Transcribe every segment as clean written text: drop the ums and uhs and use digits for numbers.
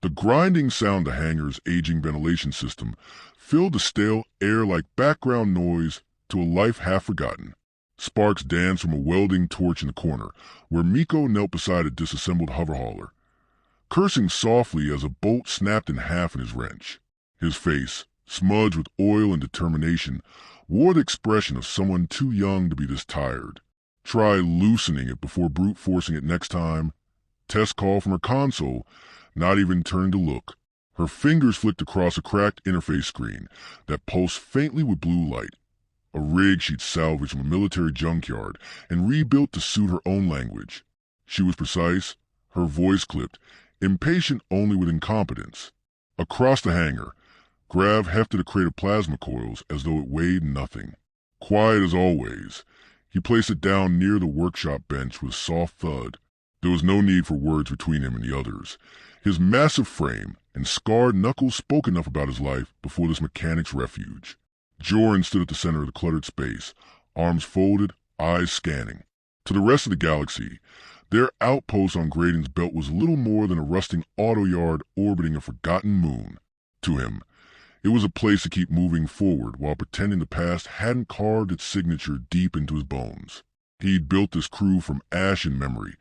The grinding sound of the hangar's aging ventilation system filled the stale air like background noise to a life half forgotten. Sparks danced from a welding torch in the corner, where Miko knelt beside a disassembled hoverhauler, cursing softly as a bolt snapped in half in his wrench. His face, smudged with oil and determination, wore the expression of someone too young to be this tired. Try loosening it before brute forcing it next time. Tess called from her console, not even turning to look. Her fingers flicked across a cracked interface screen that pulsed faintly with blue light. A rig she'd salvaged from a military junkyard and rebuilt to suit her own language. She was precise, her voice clipped, impatient only with incompetence. Across the hangar, Grav hefted a crate of plasma coils as though it weighed nothing. Quiet as always, he placed it down near the workshop bench with a soft thud. There was no need for words between him and the others. His massive frame and scarred knuckles spoke enough about his life before this mechanic's refuge. Joran stood at the center of the cluttered space, arms folded, eyes scanning. To the rest of the galaxy, their outpost on Graydon's belt was little more than a rusting auto yard orbiting a forgotten moon. To him, it was a place to keep moving forward while pretending the past hadn't carved its signature deep into his bones. He'd built this crew from ash in memory,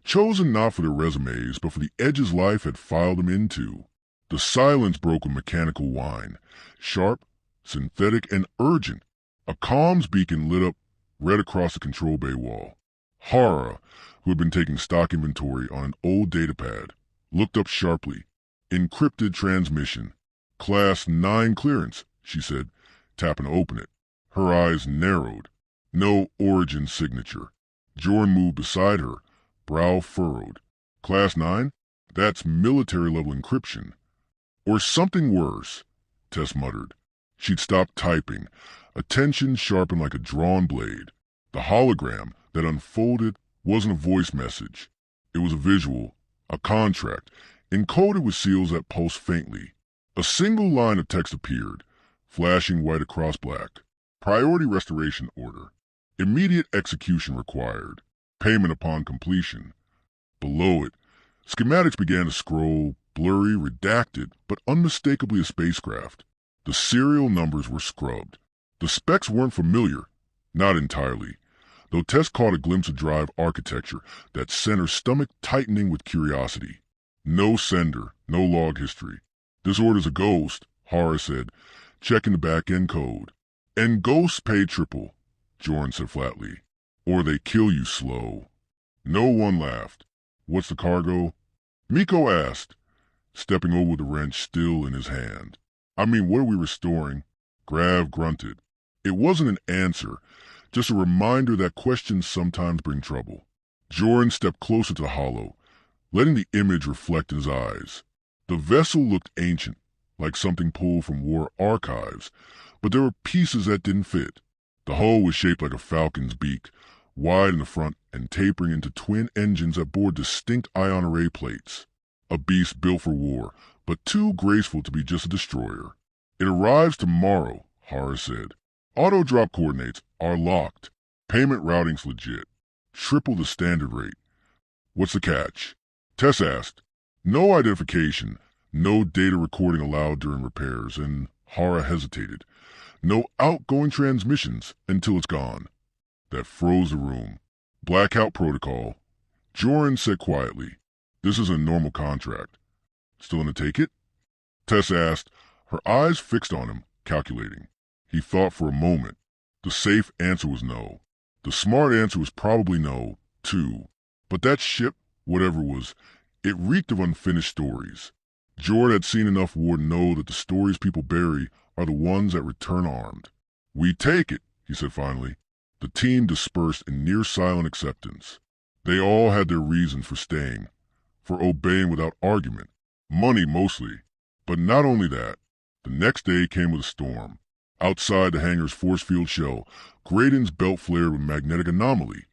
chosen not for their resumes, but for the edges life had filed them into. The silence broke with mechanical whine, sharp, synthetic, and urgent. A comms beacon lit up red across the control bay wall. Hara, who had been taking stock inventory on an old datapad, looked up sharply. Encrypted transmission. Class 9 clearance, she said, tapping to open it. Her eyes narrowed. No origin signature. Joran moved beside her, brow furrowed. Class 9? That's military-level encryption. Or something worse, Tess muttered. She'd stopped typing, attention sharpened like a drawn blade. The hologram that unfolded wasn't a voice message. It was a visual, a contract, encoded with seals that pulsed faintly. A single line of text appeared, flashing white across black. Priority restoration order. Immediate execution required. Payment upon completion. Below it, schematics began to scroll, blurry, redacted, but unmistakably a spacecraft. The serial numbers were scrubbed. The specs weren't familiar, not entirely, though Tess caught a glimpse of drive architecture that sent her stomach tightening with curiosity. No sender, no log history. This order's a ghost, Hara said, checking the back-end code. And ghosts pay triple, Joran said flatly. Or they kill you slow. No one laughed. What's the cargo? Miko asked, stepping over with the wrench still in his hand. I mean, what are we restoring? Grav grunted. It wasn't an answer, just a reminder that questions sometimes bring trouble. Joran stepped closer to the holo, letting the image reflect in his eyes. The vessel looked ancient, like something pulled from war archives, but there were pieces that didn't fit. The hull was shaped like a falcon's beak, wide in the front and tapering into twin engines that bore distinct ion array plates. A beast built for war, but too graceful to be just a destroyer. It arrives tomorrow, Hara said. Auto-drop coordinates are locked. Payment routing's legit. Triple the standard rate. What's the catch? Tess asked. No identification, no data recording allowed during repairs, and Hara hesitated. No outgoing transmissions until it's gone. That froze the room. Blackout protocol. Joran said quietly, this is a normal contract. Still gonna take it? Tess asked, her eyes fixed on him, calculating. He thought for a moment. The safe answer was no. The smart answer was probably no, too. But that ship, whatever it was, it reeked of unfinished stories. Joran had seen enough war to know that the stories people bury are the ones that return armed. We take it, he said finally. The team dispersed in near-silent acceptance. They all had their reasons for staying, for obeying without argument. Money mostly. But not only that. The next day came with a storm. Outside the hangar's force field shell, Graydon's belt flared with magnetic anomaly.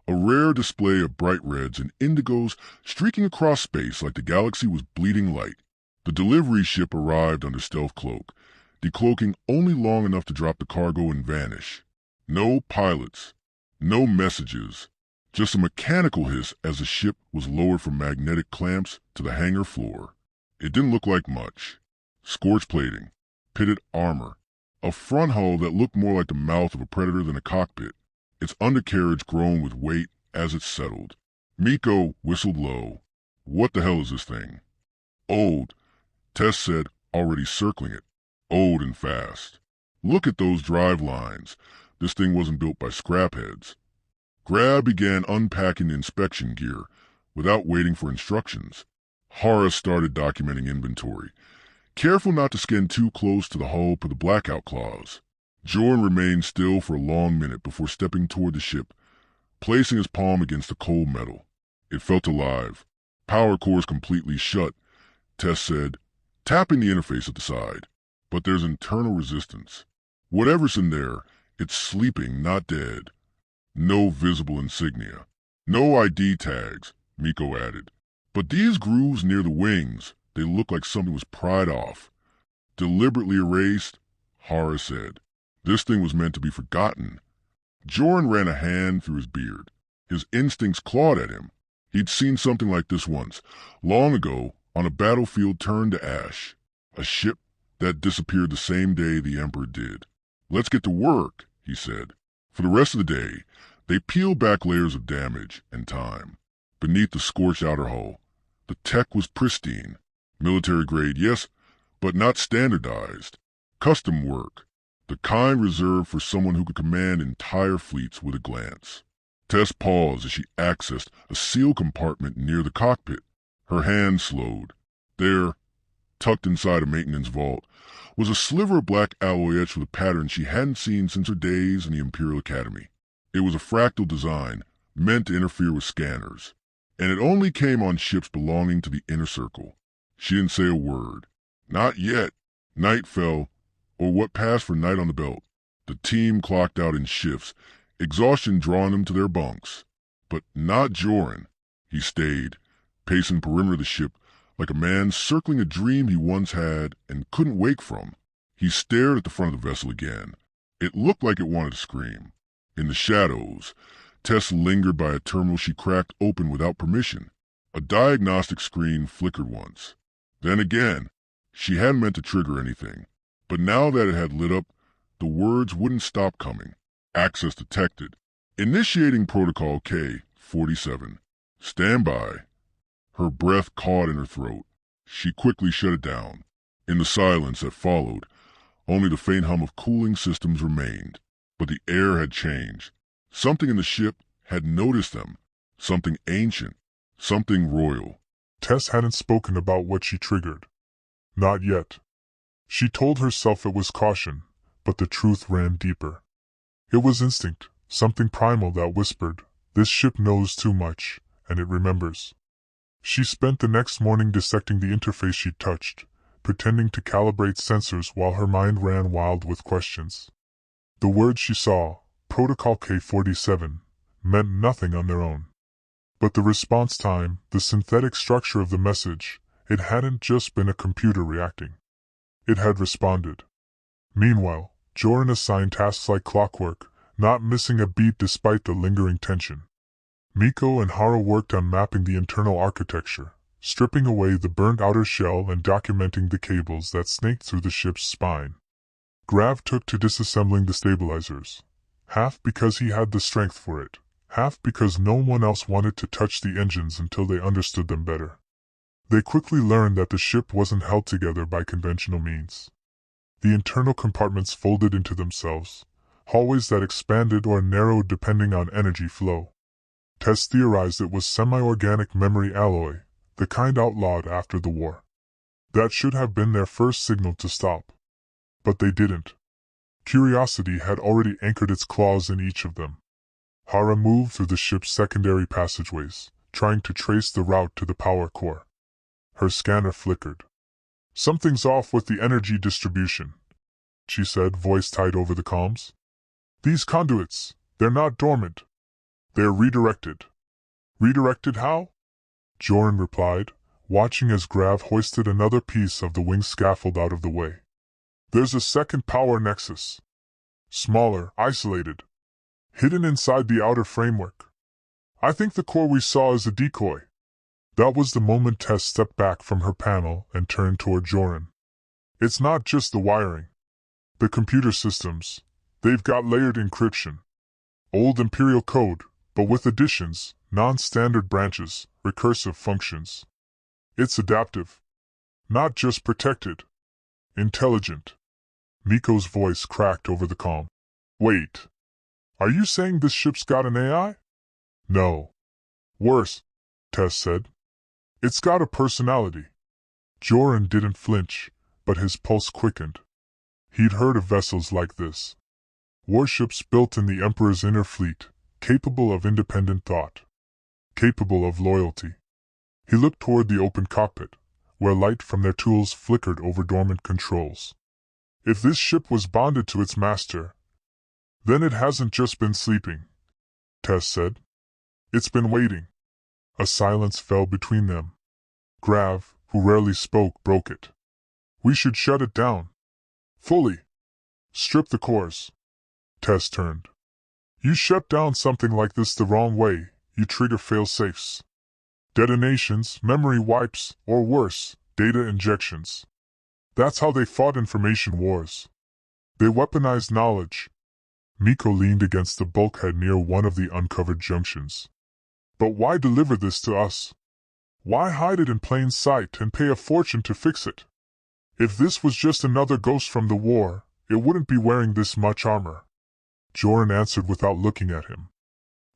A rare display of bright reds and indigos streaking across space like the galaxy was bleeding light. The delivery ship arrived under stealth cloak, decloaking only long enough to drop the cargo and vanish. No pilots, no messages, just a mechanical hiss as the ship was lowered from magnetic clamps to the hangar floor. It didn't look like much. Scorch plating, pitted armor, a front hull that looked more like the mouth of a predator than a cockpit, its undercarriage grown with weight as it settled. Miko whistled low. What the hell is this thing? Old, Tess said, already circling it. Old and fast. Look at those drive lines. This thing wasn't built by scrapheads. Grab began unpacking the inspection gear without waiting for instructions. Hara started documenting inventory, careful not to skin too close to the hull per the blackout clause. Jorn remained still for a long minute before stepping toward the ship, placing his palm against the cold metal. It felt alive. Power cores completely shut, Tess said, tapping the interface at the side. But there's internal resistance. Whatever's in there, it's sleeping, not dead. No visible insignia. No ID tags, Miko added. But these grooves near the wings, they look like something was pried off. Deliberately erased, Hara said. This thing was meant to be forgotten. Jorn ran a hand through his beard. His instincts clawed at him. He'd seen something like this once, long ago, on a battlefield turned to ash. A ship that disappeared the same day the Emperor did. Let's get to work, he said. For the rest of the day, they peeled back layers of damage and time. Beneath the scorched outer hull, the tech was pristine. Military grade, yes, but not standardized. Custom work. The kind reserved for someone who could command entire fleets with a glance. Tess paused as she accessed a sealed compartment near the cockpit. Her hand slowed. There, tucked inside a maintenance vault, was a sliver of black alloy etched with a pattern she hadn't seen since her days in the Imperial Academy. It was a fractal design, meant to interfere with scanners, and it only came on ships belonging to the Inner Circle. She didn't say a word. Not yet. Night fell, or what passed for night on the belt. The team clocked out in shifts, exhaustion drawing them to their bunks. But not Joran. He stayed, pacing the perimeter of the ship like a man circling a dream he once had and couldn't wake from. He stared at the front of the vessel again. It looked like it wanted to scream. In the shadows, Tess lingered by a terminal she cracked open without permission. A diagnostic screen flickered once. Then again. She hadn't meant to trigger anything. But now that it had lit up, the words wouldn't stop coming. Access detected. Initiating Protocol K-47. Stand by. Her breath caught in her throat. She quickly shut it down. In the silence that followed, only the faint hum of cooling systems remained. But the air had changed. Something in the ship had noticed them. Something ancient. Something royal. Tess hadn't spoken about what she triggered. Not yet. She told herself it was caution, but the truth ran deeper. It was instinct, something primal that whispered, "This ship knows too much, and it remembers." She spent the next morning dissecting the interface she'd touched, pretending to calibrate sensors while her mind ran wild with questions. The words she saw, Protocol K-47, meant nothing on their own. But the response time, the synthetic structure of the message, it hadn't just been a computer reacting. It had responded. Meanwhile, Joran assigned tasks like clockwork, not missing a beat despite the lingering tension. Miko and Hara worked on mapping the internal architecture, stripping away the burnt outer shell and documenting the cables that snaked through the ship's spine. Grav took to disassembling the stabilizers, half because he had the strength for it, half because no one else wanted to touch the engines until they understood them better. They quickly learned that the ship wasn't held together by conventional means. The internal compartments folded into themselves, hallways that expanded or narrowed depending on energy flow. Tess theorized it was semi-organic memory alloy, the kind outlawed after the war. That should have been their first signal to stop. But they didn't. Curiosity had already anchored its claws in each of them. Hara moved through the ship's secondary passageways, trying to trace the route to the power core. Her scanner flickered. "Something's off with the energy distribution," she said, voice tight over the comms. "These conduits, they're not dormant. They're redirected." "Redirected how?" Joran replied, watching as Grav hoisted another piece of the wing scaffold out of the way. "There's a second power nexus. Smaller, isolated. Hidden inside the outer framework. I think the core we saw is a decoy. That was the moment Tess stepped back from her panel and turned toward Joran. It's not just the wiring. The computer systems, they've got layered encryption. Old Imperial code, but with additions, non-standard branches, recursive functions. It's adaptive. Not just protected. Intelligent. Miko's voice cracked over the comm. Wait. Are you saying this ship's got an AI? No. Worse, Tess said. It's got a personality. Joran didn't flinch, but his pulse quickened. He'd heard of vessels like this. Warships built in the Emperor's inner fleet, capable of independent thought. Capable of loyalty. He looked toward the open cockpit, where light from their tools flickered over dormant controls. If this ship was bonded to its master, then it hasn't just been sleeping, Tess said. It's been waiting. A silence fell between them. Grav, who rarely spoke, broke it. We should shut it down. Fully. Strip the cores. Tess turned. You shut down something like this the wrong way, you trigger fail-safes. Detonations, memory wipes, or worse, data injections. That's how they fought information wars. They weaponized knowledge. Miko leaned against the bulkhead near one of the uncovered junctions. But why deliver this to us? Why hide it in plain sight and pay a fortune to fix it? If this was just another ghost from the war, it wouldn't be wearing this much armor. Joran answered without looking at him.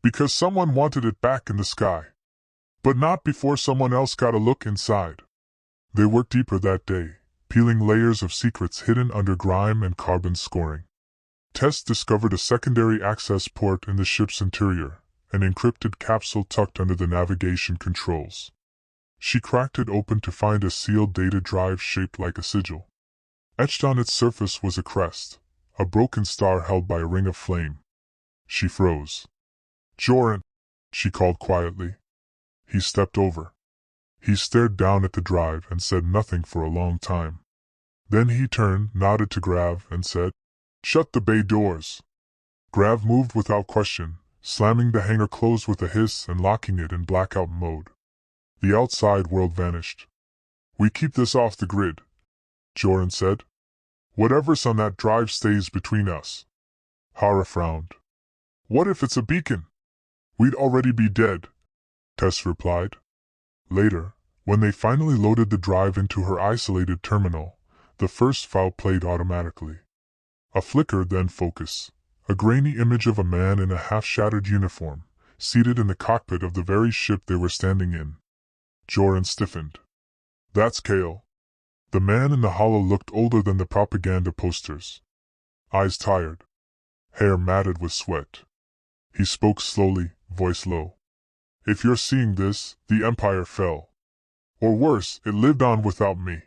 Because someone wanted it back in the sky. But not before someone else got a look inside. They worked deeper that day, peeling layers of secrets hidden under grime and carbon scoring. Tess discovered a secondary access port in the ship's interior, an encrypted capsule tucked under the navigation controls. She cracked it open to find a sealed data drive shaped like a sigil. Etched on its surface was a crest, a broken star held by a ring of flame. She froze. Joran, she called quietly. He stepped over. He stared down at the drive and said nothing for a long time. Then he turned, nodded to Grav, and said, Shut the bay doors. Grav moved without question, slamming the hangar closed with a hiss and locking it in blackout mode. The outside world vanished. We keep this off the grid, Joran said. Whatever's on that drive stays between us. Hara frowned. What if it's a beacon? We'd already be dead, Tess replied. Later, when they finally loaded the drive into her isolated terminal, the first file played automatically. A flicker, then focus. A grainy image of a man in a half-shattered uniform, seated in the cockpit of the very ship they were standing in. Joran stiffened. That's Kale. The man in the hollow looked older than the propaganda posters. Eyes tired. Hair matted with sweat. He spoke slowly, voice low. If you're seeing this, the Empire fell. Or worse, it lived on without me.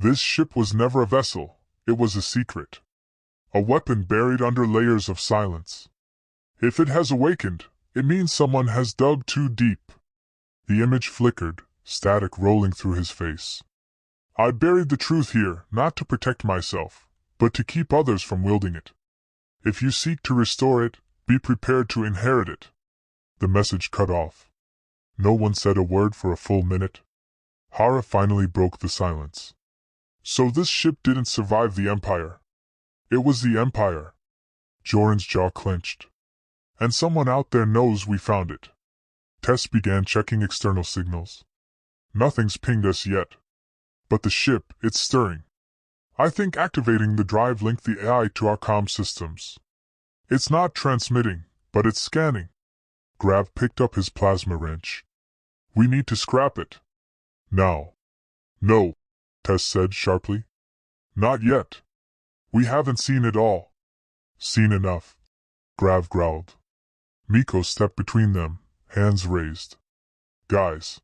This ship was never a vessel, it was a secret. A weapon buried under layers of silence. If it has awakened, it means someone has dug too deep. The image flickered, static rolling through his face. I buried the truth here, not to protect myself, but to keep others from wielding it. If you seek to restore it, be prepared to inherit it. The message cut off. No one said a word for a full minute. Hara finally broke the silence. So this ship didn't survive the Empire. It was the Empire. Joran's jaw clenched. And someone out there knows we found it. Tess began checking external signals. Nothing's pinged us yet. But the ship, it's stirring. I think activating the drive linked the AI to our comm systems. It's not transmitting, but it's scanning. Grav picked up his plasma wrench. We need to scrap it. Now. No, Tess said sharply. Not yet. We haven't seen it all. Seen enough, Grav growled. Miko stepped between them, hands raised. Guys.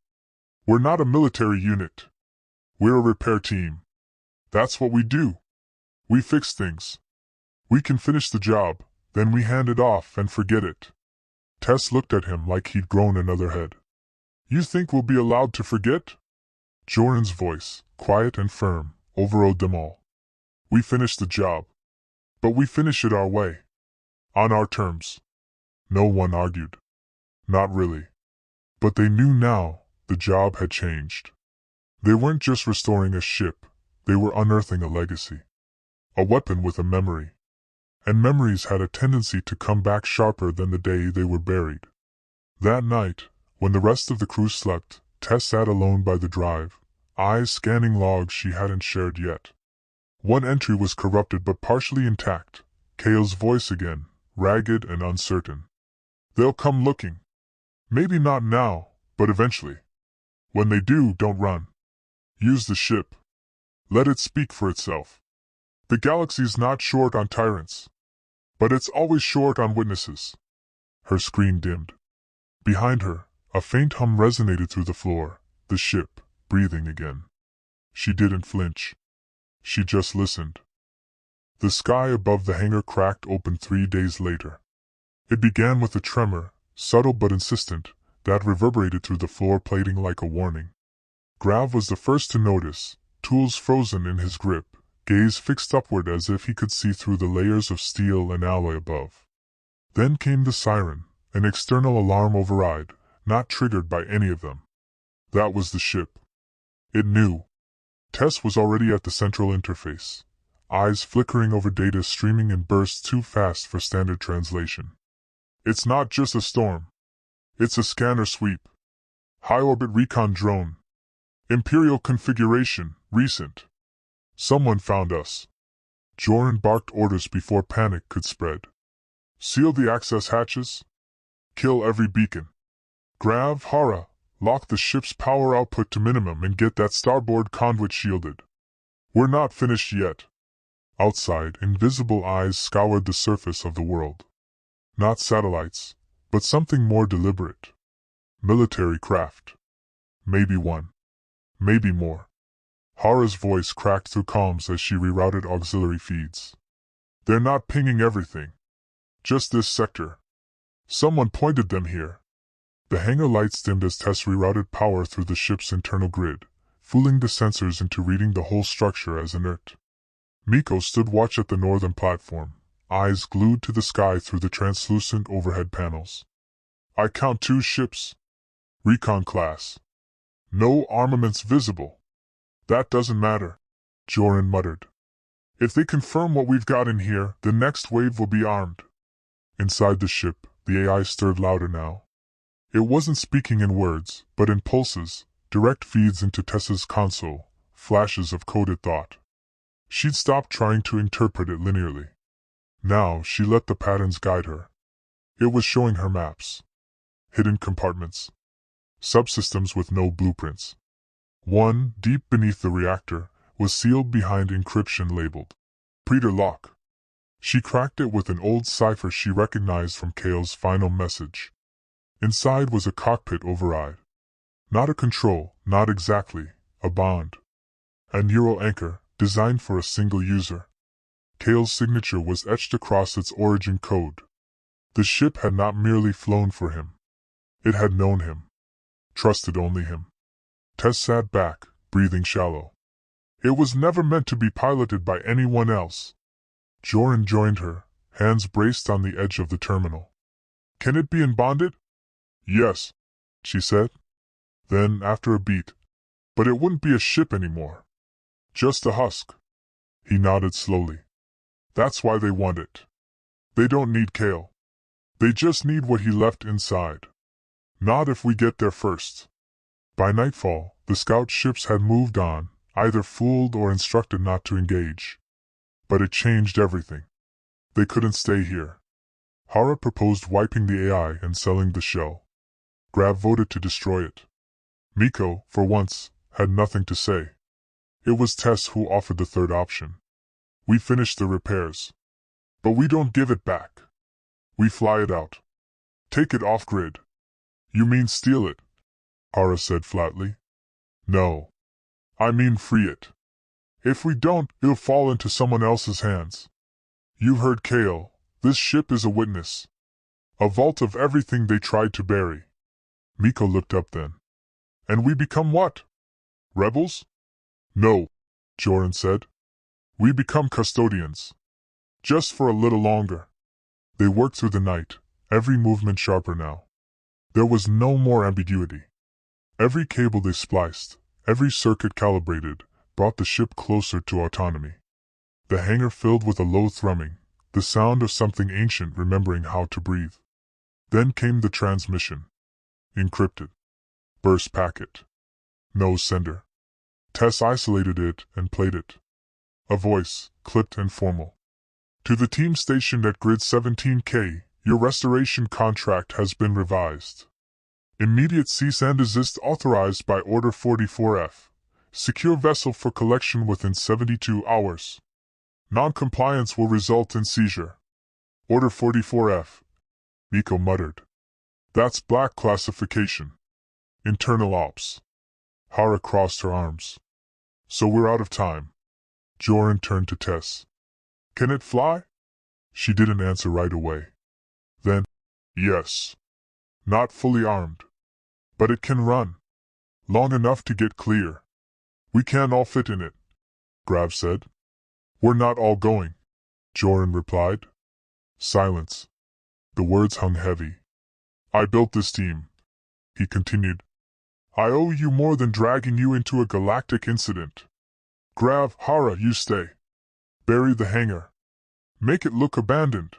We're not a military unit. We're a repair team. That's what we do. We fix things. We can finish the job, then we hand it off and forget it. Tess looked at him like he'd grown another head. You think we'll be allowed to forget? Joran's voice, quiet and firm, overrode them all. We finish the job. But we finish it our way. On our terms. No one argued. Not really. But they knew now, the job had changed. They weren't just restoring a ship, they were unearthing a legacy. A weapon with a memory. And memories had a tendency to come back sharper than the day they were buried. That night, when the rest of the crew slept, Tess sat alone by the drive, eyes scanning logs she hadn't shared yet. One entry was corrupted but partially intact, Kale's voice again, ragged and uncertain. "They'll come looking. Maybe not now, but eventually. When they do, don't run. Use the ship. Let it speak for itself. The galaxy's not short on tyrants, but it's always short on witnesses." Her screen dimmed. Behind her, a faint hum resonated through the floor, the ship, breathing again. She didn't flinch. She just listened. The sky above the hangar cracked open 3 days later. It began with a tremor, subtle but insistent, that reverberated through the floor plating like a warning. Grav was the first to notice, tools frozen in his grip, gaze fixed upward as if he could see through the layers of steel and alloy above. Then came the siren, an external alarm override, not triggered by any of them. That was the ship. It knew. Tess was already at the central interface, eyes flickering over data streaming in bursts too fast for standard translation. "It's not just a storm. It's a scanner sweep. High-orbit recon drone. Imperial configuration, recent. Someone found us." Joran barked orders before panic could spread. "Seal the access hatches. Kill every beacon. Grav, Hara, lock the ship's power output to minimum and get that starboard conduit shielded. We're not finished yet." Outside, invisible eyes scoured the surface of the world. Not satellites, but something more deliberate. Military craft. Maybe one. Maybe more. Hara's voice cracked through comms as she rerouted auxiliary feeds. "They're not pinging everything. Just this sector. Someone pointed them here." The hangar lights dimmed as Tess rerouted power through the ship's internal grid, fooling the sensors into reading the whole structure as inert. Miko stood watch at the northern platform, eyes glued to the sky through the translucent overhead panels. "I count 2 ships. Recon class. No armaments visible." "That doesn't matter," Joran muttered. "If they confirm what we've got in here, the next wave will be armed." Inside the ship, the AI stirred louder now. It wasn't speaking in words, but in pulses, direct feeds into Tessa's console, flashes of coded thought. She'd stopped trying to interpret it linearly. Now she let the patterns guide her. It was showing her maps. Hidden compartments. Subsystems with no blueprints. One, deep beneath the reactor, was sealed behind encryption labeled Predator Lock. She cracked it with an old cipher she recognized from Kale's final message. Inside was a cockpit override. Not a control, not exactly, a bond. A neural anchor, designed for a single user. Kale's signature was etched across its origin code. The ship had not merely flown for him. It had known him. Trusted only him. Tess sat back, breathing shallow. It was never meant to be piloted by anyone else. Joran joined her, hands braced on the edge of the terminal. "Can it be unbonded?" "Yes," she said. Then, after a beat, "But it wouldn't be a ship anymore. Just a husk." He nodded slowly. "That's why they want it. They don't need Kale. They just need what he left inside. Not if we get there first." By nightfall, the scout ships had moved on, either fooled or instructed not to engage. But it changed everything. They couldn't stay here. Hara proposed wiping the AI and selling the shell. Grav voted to destroy it. Miko, for once, had nothing to say. It was Tess who offered the third option. "We finish the repairs. But we don't give it back. We fly it out. Take it off-grid." "You mean steal it?" Hara said flatly. "No. I mean free it. If we don't, it'll fall into someone else's hands. You've heard Kale. This ship is a witness. A vault of everything they tried to bury." Miko looked up then. "And we become what? Rebels?" "No," Joran said. "We become custodians. Just for a little longer." They worked through the night, every movement sharper now. There was no more ambiguity. Every cable they spliced, every circuit calibrated, brought the ship closer to autonomy. The hangar filled with a low thrumming, the sound of something ancient remembering how to breathe. Then came the transmission. Encrypted. Burst packet. No sender. Tess isolated it and played it. A voice, clipped and formal. To the team stationed at Grid 17K, your restoration contract has been revised. Immediate cease and desist authorized by Order 44F. Secure vessel for collection within 72 hours. Non-compliance will result in seizure. Order 44F. Miko muttered. That's black classification. Internal ops. Hara crossed her arms. So we're out of time. Joran turned to Tess. Can it fly? She didn't answer right away. Then, yes. Not fully armed. But it can run. Long enough to get clear. We can't all fit in it, Grav said. We're not all going, Joran replied. Silence. The words hung heavy. I built this team, he continued. I owe you more than dragging you into a galactic incident. Grav, Hara, you stay. Bury the hangar. Make it look abandoned.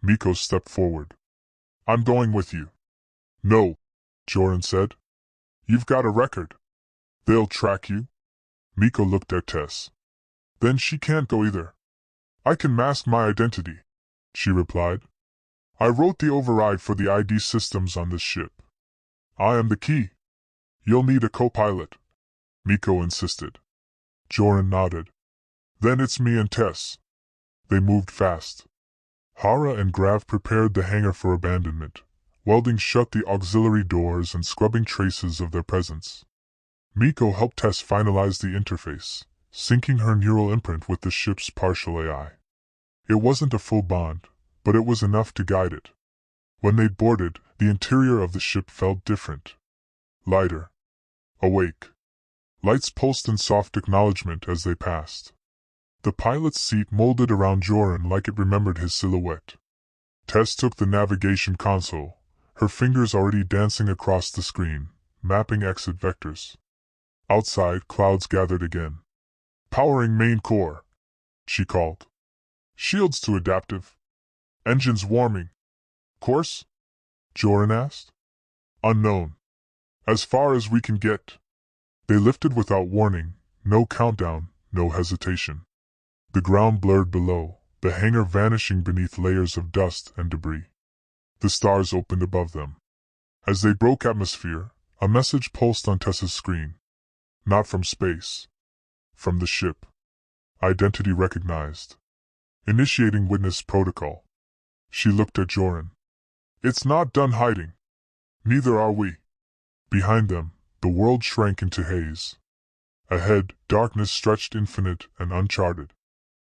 Miko stepped forward. I'm going with you. No, Joran said. You've got a record. They'll track you. Miko looked at Tess. Then she can't go either. I can mask my identity, she replied. I wrote the override for the ID systems on this ship. I am the key. You'll need a co-pilot, Miko insisted. Joran nodded. Then it's me and Tess. They moved fast. Hara and Grav prepared the hangar for abandonment, welding shut the auxiliary doors and scrubbing traces of their presence. Miko helped Tess finalize the interface, syncing her neural imprint with the ship's partial AI. It wasn't a full bond, but it was enough to guide it. When they boarded, the interior of the ship felt different. Lighter. Awake. Lights pulsed in soft acknowledgement as they passed. The pilot's seat molded around Joran like it remembered his silhouette. Tess took the navigation console, her fingers already dancing across the screen, mapping exit vectors. Outside, clouds gathered again. Powering main core, she called. Shields to adaptive. Engines warming. Course? Joran asked. Unknown. As far as we can get. They lifted without warning, no countdown, no hesitation. The ground blurred below, the hangar vanishing beneath layers of dust and debris. The stars opened above them. As they broke atmosphere, a message pulsed on Tessa's screen. Not from space. From the ship. Identity recognized. Initiating witness protocol. She looked at Joran. It's not done hiding. Neither are we. Behind them, the world shrank into haze. Ahead, darkness stretched infinite and uncharted.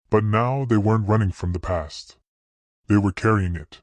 But now they weren't running from the past. They were carrying it.